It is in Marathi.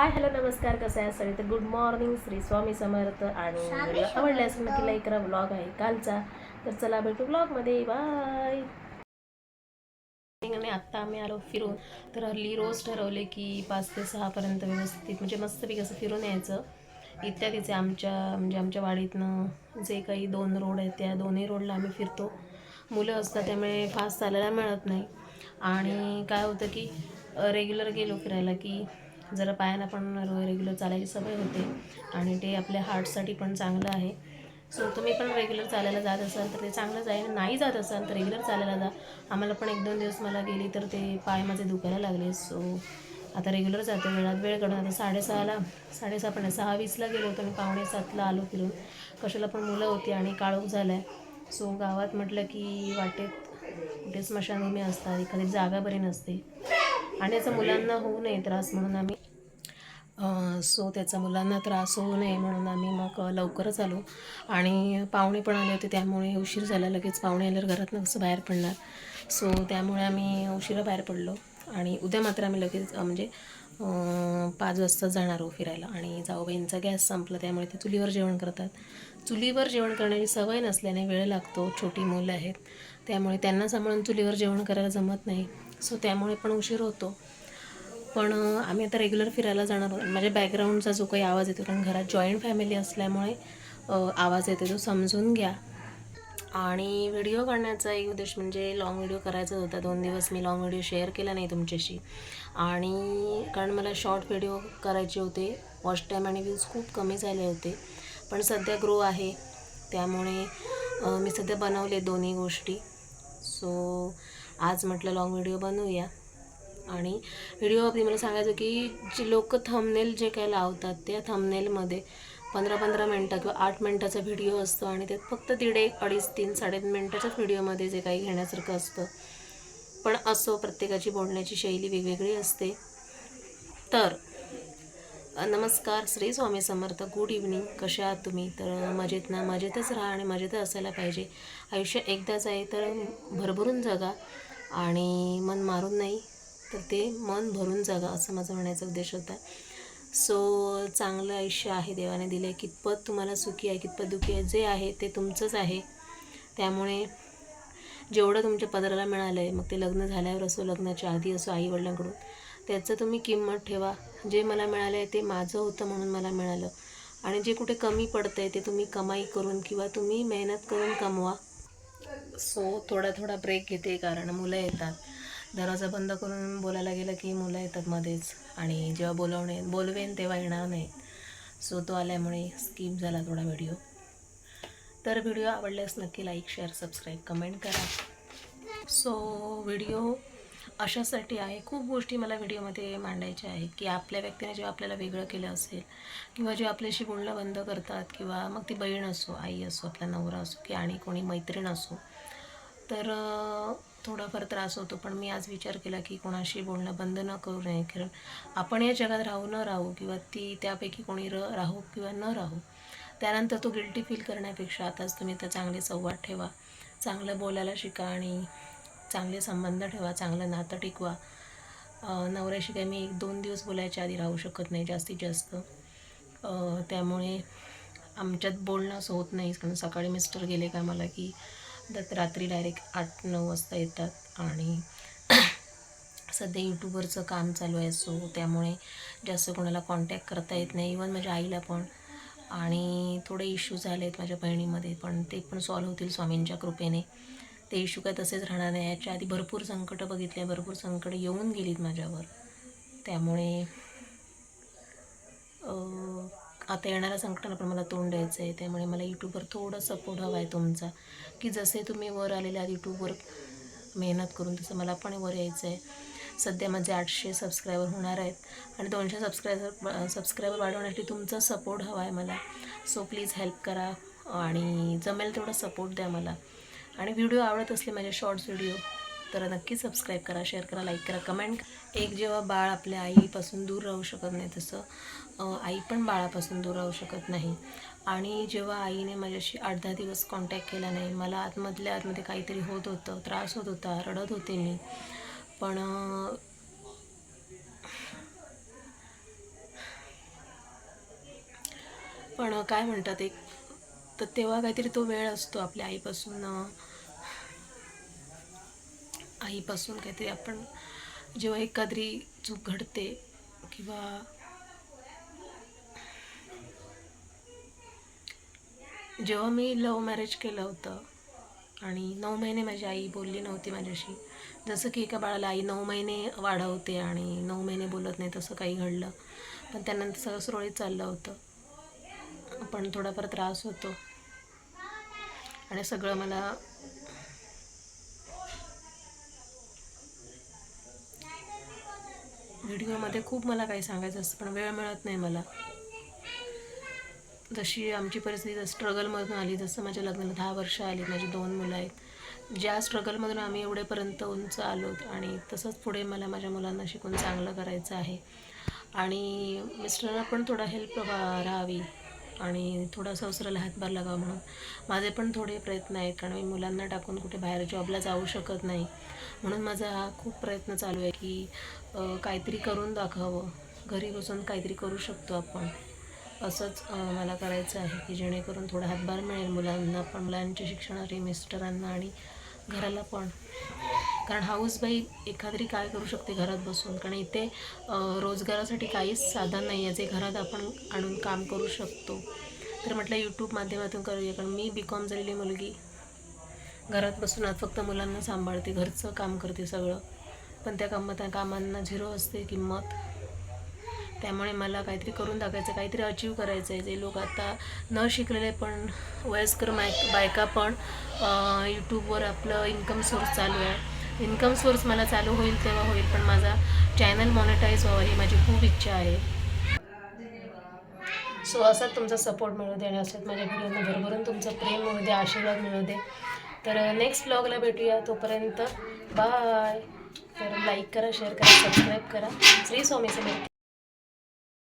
हाय हॅलो नमस्कार, कसं आहे सगळे? तर गुड मॉर्निंग, श्री स्वामी समर्थ. आणि व्हिडिओ आवडला असेल नक्की लाईक करा. ब्लॉग आहे कालचा, तर चला भेटू ब्लॉगमध्ये. बाय. आणि आत्ता आम्ही आलो फिरून. तर हल्ली रोज ठरवले की 5 ते 6 व्यवस्थित म्हणजे मस्तपैकी असं फिरून यायचं. इत्यादीचे आमच्या वाडीतनं जे काही 2 रोड आहेत त्या दोन्ही रोडला आम्ही फिरतो. मुलं असतात त्यामुळे फास्ट चालायला मिळत नाही. आणि काय होतं की रेग्युलर गेलो फिरायला की जरा पायानं पण रेग्युलर चालायची सवय होते आणि ते आपल्या हार्टसाठी पण चांगलं आहे. सो तुम्ही पण रेग्युलर चालायला जात असाल तर ते चांगलंच आहे. नाही जात असाल तर रेग्युलर चालायला जा. आम्हाला पण 1-2 दिवस मला गेली तर ते पाय माझे दुखायला लागले. सो आता रेग्युलर जाते. वेळ काढून आता 6:30ला 6:30 पण 6:20ला गेलो होतो आणि 6:45ला आलो फिरून. कशाला पण मुलं होती आणि काळोख झाला आहे. सो गावात म्हटलं की वाटेत कुठे स्मशानभूमी असतात, एखादी जागा बरी नसते आणि याचा मुलांना होऊ नये त्रास म्हणून आम्ही त्याचा मुलांना त्रास होऊ नये म्हणून आम्ही मग लवकरच आलो. आणि पाहुणे पण आले होते त्यामुळे उशीर झाला. लगेच पाहुणे आल्यावर घरातनं कसं बाहेर पडणार. त्यामुळे आम्ही उशिरा बाहेर पडलो. आणि उद्या मात्र आम्ही लगेच 5 वाजता जाणार आहोत फिरायला. आणि जाऊबाईंचा गॅस संपला त्यामुळे ते चुलीवर जेवण करतात. चुलीवर जेवण करण्याची सवय नसल्याने वेळ लागतो. छोटी मुलं आहेत त्यामुळे त्यांना सांभाळून चुलीवर जेवण करायला जमत नाही. त्यामुळे पण उशीर होतो. पण आम्ही आता रेग्युलर फिरायला जाणार आहोत. माझ्या बॅकग्राऊंडचा जो काही आवाज येतो कारण घरात जॉईंट फॅमिली असल्यामुळे आवाज येतो तो समजून घ्या. आणि व्हिडिओ काढण्याचा एक उद्देश म्हणजे लाँग व्हिडिओ करायचा होता. 2 दिवस मी लाँग व्हिडिओ शेअर केला नाही तुमच्याशी. आणि कारण मला शॉर्ट व्हिडिओ करायचे होते. वॉच टाईम आणि व्ह्यूज खूप कमी झाले होते. पण सध्या ग्रो आहे त्यामुळे मी सध्या बनवले दोन्ही गोष्टी. आज म्हटलं लाँग व्हिडिओ बनवूया. आणि व्हिडिओ अगदी मला सांगायचं की जे लोक थंबनेल जे काही लावतात त्या थंबनेलमध्ये 15-15 मिनटं किंवा 8 मिनटाचा व्हिडिओ असतो आणि त्यात फक्त 1.5, 2.5, 3, 3.5 मिनटाच्याच व्हिडिओमध्ये जे काही घेण्यासारखं असतं. पण असो, प्रत्येकाची बोलण्याची शैली वेगवेगळी असते. तर नमस्कार, श्री स्वामी समर्थ. Good evening. कशा आहात तुम्ही? तर मजेतच राहा आणि मजेतच असायला पाहिजे. आयुष्य एकदाच आहे तर भरभरून जगा आणि मन मारून नाही तर ते मन भरून जगा, असं माझा म्हणायचा उद्देश होता. चांगलं आयुष्य आहे देवाने दिलं आहे. कितपत तुम्हाला सुखी आहे, कितपत दुःखी आहे, जे आहे ते तुमचंच आहे. त्यामुळे जेवढं तुमच्या पदराला मिळालं आहे, मग ते लग्न झाल्यावर असो, लग्नाच्या आधी असो, आईवडिलांकडून, त्याचं तुम्ही किंमत ठेवा. जे मला मिळालं आहे ते माझं होतं म्हणून मला मिळालं. आणि जे कुठे कमी पडतं आहे ते तुम्ही कमाई करून किंवा तुम्ही मेहनत करून कमवा. थोडा ब्रेक घेते कारण मुलं येतात. दरवाजा बंद करून बोलायला गेलं की मुलं येतात मध्येच आणि जेव्हा बोलवेन तेव्हा येणार नाहीत. तो आल्यामुळे स्किप झाला थोडा व्हिडिओ. तर व्हिडिओ आवडल्यास नक्की लाईक, शेअर, सबस्क्राईब, कमेंट करा. व्हिडिओ अशासाठी आहे, खूप गोष्टी मला व्हिडिओमध्ये मांडायच्या आहे की आपल्या व्यक्तीने जेव्हा आपल्याला वेगळं केलं असेल किंवा जे आपल्याशी बोलणं बंद करतात किंवा मग ती बहीण असो, आई असो, आपला नवरा असो की आणि कोणी मैत्रीण असो, तर थोडाफार त्रास होतो. पण मी आज विचार केला की कोणाशी बोलणं बंद न करू नये. कारण आपण या जगात राहू किंवा त्यापैकी कोणी राहू किंवा न राहू, त्यानंतर तो गिल्टी फील करण्यापेक्षा आताच तुम्ही तर चांगले संवाद ठेवा, चांगलं बोलायला शिका आणि चांगले संबंध ठेवा, चांगलं नातं टिकवा. नवऱ्याशी काही मी 1-2 दिवस बोलायच्या आधी राहू शकत नाही जास्तीत जास्त. त्यामुळे आमच्यात बोलणं असं होत नाही. कारण सकाळी मिस्टर गेले कामाला की रात्री डायरेक्ट 8-9 वाजता येतात. आणि सध्या यूट्यूबवरचं काम चालू आहे. त्यामुळे जास्त कोणाला कॉन्टॅक्ट करता येत नाही, इवन माझ्या आईला पण. आणि थोडे इश्यू झाले आहेत माझ्या बहिणीमध्ये, पण ते पण सॉल्व्ह होतील स्वामींच्या कृपेने. ते इश्यू काय तसेच राहणार नाही. याच्या आधी भरपूर संकटं बघितले, भरपूर संकटं येऊन गेलीत माझ्यावर. त्यामुळे आता येणाऱ्या संकटांना पण मला तोंड द्यायचं आहे. त्यामुळे मला यूट्यूबवर थोडं सपोर्ट हवा आहे तुमचा, की जसे तुम्ही वर आलेले आहात यूट्यूबवर मेहनत करून, तसं मला पण वर यायचं आहे. सध्या माझे 800 सबस्क्रायबर होणार आहेत आणि 200 सबस्क्रायबर वाढवण्यासाठी तुमचा सपोर्ट हवा आहे मला. प्लीज हेल्प करा आणि जमेल तेवढा सपोर्ट द्या मला. आणि व्हिडिओ आवडत असले माझे शॉर्ट्स व्हिडिओ तर नक्की सबस्क्राईब करा, शेअर करा, लाईक करा, कमेंट. एक जेव्हा बाळ आपल्या आईपासून दूर राहू शकत नाही तसं आई पण बाळापासून दूर राहू शकत नाही. आणि जेव्हा आईने माझ्याशी 8-10 दिवस कॉन्टॅक्ट केला नाही, मला आतमध्ये काहीतरी होत होतं, त्रास होत होता, रडत होते मी. पण पण काय म्हणतात एक तर तेव्हा काहीतरी तो वेळ असतो आपल्या आईपासून काहीतरी आपण जेव्हा एखादी चूक घडते किंवा जेव्हा मी लव्ह मॅरेज केलं होतं आणि 9 महिने माझी आई बोलली नव्हती माझ्याशी, जसं की एका बाळाला आई 9 महिने वाढवते आणि 9 महिने बोलत नाही, तसं काही घडलं. पण त्यानंतर सगळं सुरळीत चाललं होतं, पण थोडाफार त्रास होतो आणि सगळं मला व्हिडिओमध्ये खूप मला काही सांगायचं असतं पण वेळ मिळत नाही मला. जशी आमची परिस्थिती स्ट्रगलमधून आली, जसं माझ्या लग्नाला 10 वर्ष आली, माझी 2 मुलं आहेत, ज्या स्ट्रगलमधून आम्ही एवढेपर्यंत उंच आलो आणि तसंच पुढे मला माझ्या मुलांना शिकून चांगलं करायचं आहे आणि मिस्टरांना पण थोडा हेल्प राहावी आणि थोडा संसाराला हातभार लागावा म्हणून माझे पण थोडे प्रयत्न आहेत, कारण मी मुलांना टाकून कुठे बाहेर जॉबला जाऊ शकत नाही. म्हणून माझा हा खूप प्रयत्न चालू आहे की काहीतरी करून दाखवावं, घरी बसून काहीतरी करू शकतो आपण, असंच मला करायचं आहे की जेणेकरून थोडा हातभार मिळेल मुलांना पण, मुलांच्या शिक्षणासाठी, मिस्टरांना आणि घराला पण. कारण हाऊसवाईफ एखादी काय करू शकते घरात बसून, कारण इथे रोजगारासाठी काहीच साधन नाही आहे जे घरात आपण आणून काम करू शकतो. तर म्हटलं यूट्यूब माध्यमातून करूया, कारण मी BCom झालेली मुलगी घरात बसून आज फक्त मुलांना सांभाळते, घरचं काम करते सगळं, पण त्या कामांना झिरो असते किंमत. त्यामुळे मला काहीतरी करून दाखवायचं, काहीतरी अचीव करायचं आहे. जे लोक आता न शिकलेले पण वयस्कर बायका पण यूट्यूबवर आपलं इन्कम सोर्स चालू आहे. इन्कम सोर्स मला चालू होईल तेव्हा होईल, पण माझा चॅनल मॉनिटाईज व्हावा ही माझी खूप इच्छा आहे. सो असाच तुमचा सपोर्ट मिळू दे आणि असंच माझ्या व्हिडिओना भरभरून तुमचं प्रेम मिळू दे, आशीर्वाद मिळू दे. तर नेक्स्ट व्लॉगला भेटूया, तोपर्यंत बाय. तर लाईक करा, शेअर करा, सबस्क्राईब करा. श्री स्वामी समर्थ.